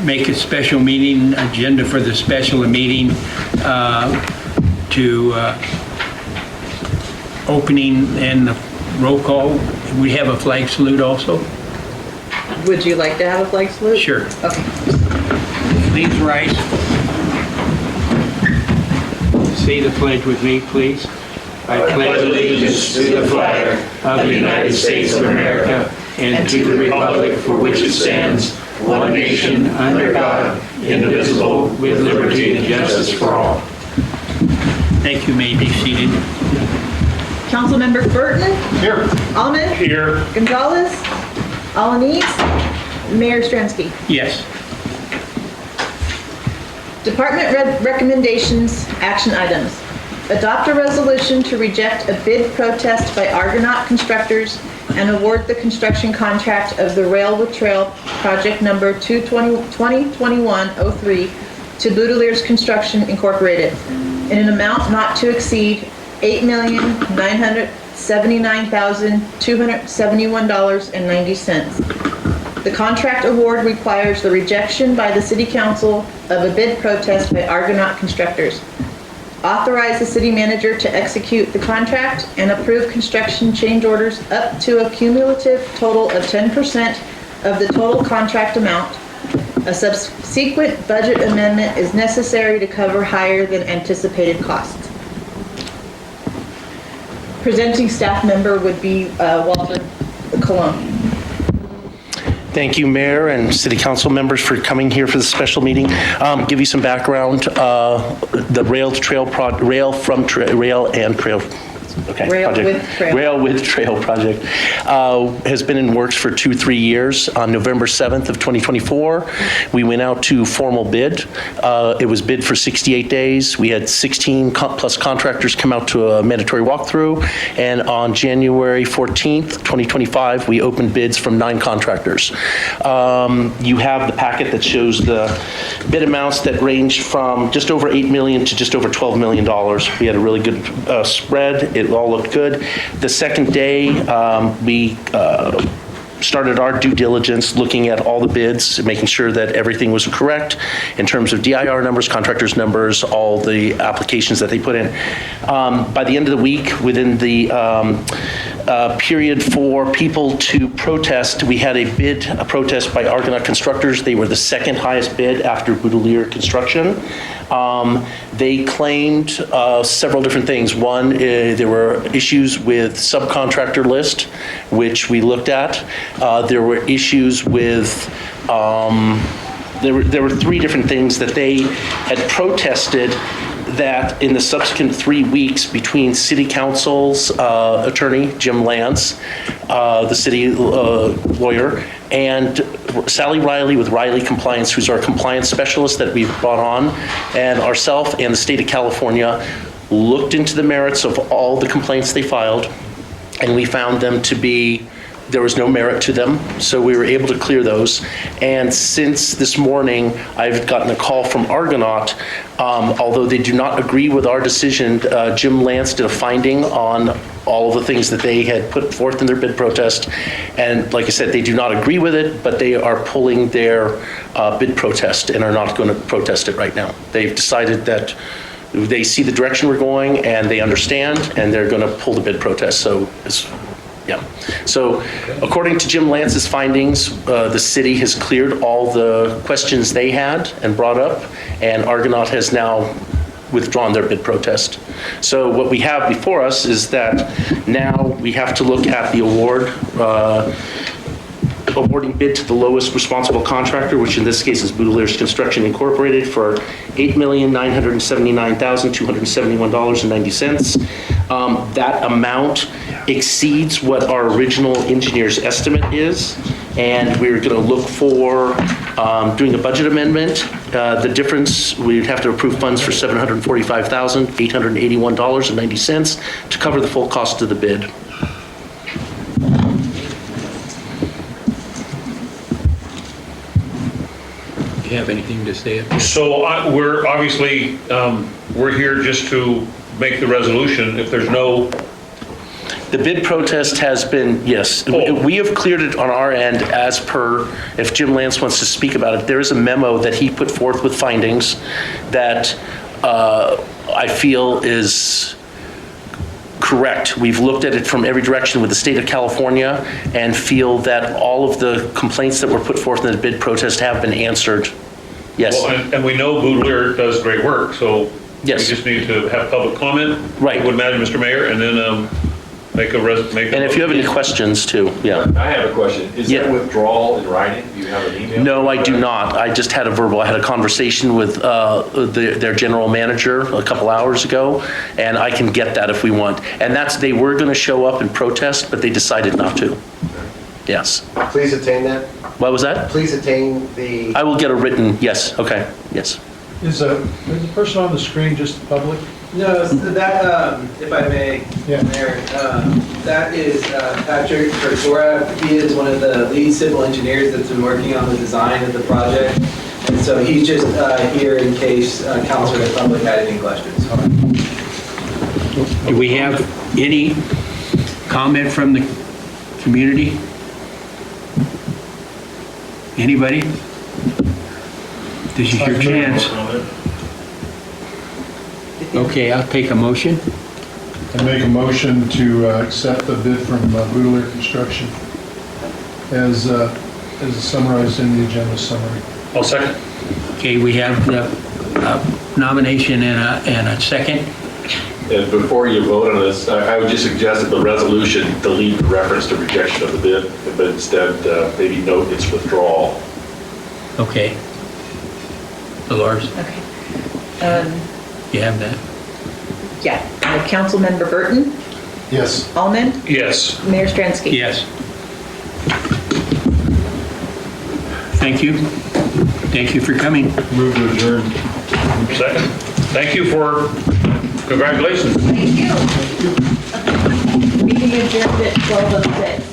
make a special meeting, agenda for the special meeting to opening and the roll call. We have a flag salute also? Would you like to have a flag salute? Sure. Okay. Please rise. Say the pledge with me, please. I pledge allegiance to the flag of the United States of America and to the republic for which it stands, one nation, under God, indivisible, with liberty and justice for all. Thank you. May be seated. Councilmember Burton? Here. Almond? Here. Gonzalez? Alanis? Mayor Stransky? Yes. Department recommendations, action items. Adopt a resolution to reject a bid protest by Argonaut Constructors and award the construction contract of the Rail with Trail project number 2021-03 to Bouthilliers Construction Incorporated in an amount not to exceed $8,979,271.90. The contract award requires the rejection by the City Council of a bid protest by Argonaut Constructors. Authorize the city manager to execute the contract and approve construction change orders up to a cumulative total of 10% of the total contract amount. A subsequent budget amendment is necessary to cover higher than anticipated costs. Presenting staff member would be Walter Colon. Thank you, Mayor and City Council members, for coming here for this special meeting. Give you some background. The Rail with Trail project has been in works for 2-3 years. On November 7th of 2024, we went out to formal bid. It was bid for 68 days. We had 16 plus contractors come out to a mandatory walkthrough, and on January 14th, 2025, we opened bids from 9 contractors. You have the packet that shows the bid amounts that range from just over $8 million to just over $12 million. We had a really good spread. It all looked good. The second day, we started our due diligence, looking at all the bids, making sure that everything was correct in terms of DIR numbers, contractors numbers, all the applications that they put in. By the end of the week, within the period for people to protest, we had a protest by Argonaut Constructors. They were the second highest bid after Bouthilliers Construction. They claimed several different things. One, there were issues with subcontractor list, which we looked at. There were issues with, there were 3 different things that they had protested that in the subsequent 3 weeks between City Council's attorney, Jim Lance, the city lawyer, and Sally Riley with Riley Compliance, who's our compliance specialist that we've brought on, and ourselves and the state of California looked into the merits of all the complaints they filed, and we found them to be, there was no merit to them, so we were able to clear those. And since this morning, I've gotten a call from Argonaut. Although they do not agree with our decision, Jim Lance did a finding on all of the things that they had put forth in their bid protest. And like I said, they do not agree with it, but they are pulling their bid protest and are not going to protest it right now. They've decided that they see the direction we're going and they understand, and they're going to pull the bid protest. So yeah. So according to Jim Lance's findings, the city has cleared all the questions they had and brought up, and Argonaut has now withdrawn their bid protest. So what we have before us is that now we have to look at the award, awarding bid to the lowest responsible contractor, which in this case is Bouthilliers Construction Incorporated, for $8,979,271.90. That amount exceeds what our original engineer's estimate is, and we're going to look for doing a budget amendment. The difference, we'd have to approve funds for $745,881.90 to cover the full cost of the bid. Do you have anything to say? So we're obviously, we're here just to make the resolution. If there's no The bid protest has been, yes, we have cleared it on our end as per, if Jim Lance wants to speak about it, there is a memo that he put forth with findings that I feel is correct. We've looked at it from every direction with the state of California and feel that all of the complaints that were put forth in the bid protest have been answered. Yes. Well, and we know Bouthilliers does great work, so Yes. we just need to have public comment. Right. I would imagine, Mr. Mayor, and then make a. And if you have any questions too, yeah. I have a question. Is Yeah. that withdrawal in writing? Do you have an email? No, I do not. I just had I had a conversation with their general manager a couple hours ago, and I can get that if we want. And they were going to show up and protest, but they decided not to. Yes. Please attain that. What was that? Please attain the. I will get a written, yes, okay, yes. Is the person on the screen just the public? No, so that, if I may, Yeah. Mayor, that is Patrick Tortora. He is one of the lead civil engineers that's been working on the design of the project. And so he's just here in case council or the public had any questions. Do we have any comment from the community? Anybody? This is your chance. Okay, I'll take a motion. I make a motion to accept the bid from Bouthilliers Construction as summarized in the agenda summary. I'll second. Okay, we have the nomination and a second. And before you vote on this, I would just suggest that the resolution delete the reference to rejection of the bid, but instead maybe note its withdrawal. Okay. Dolores, Okay. you have that? Yeah. Councilmember Burton, Yes. Almond, Yes. Mayor Stransky. Yes. Thank you. Thank you for coming. Move to adjourn. Second. Thank you for, congratulations. Thank you. Meeting adjourned at 12:06.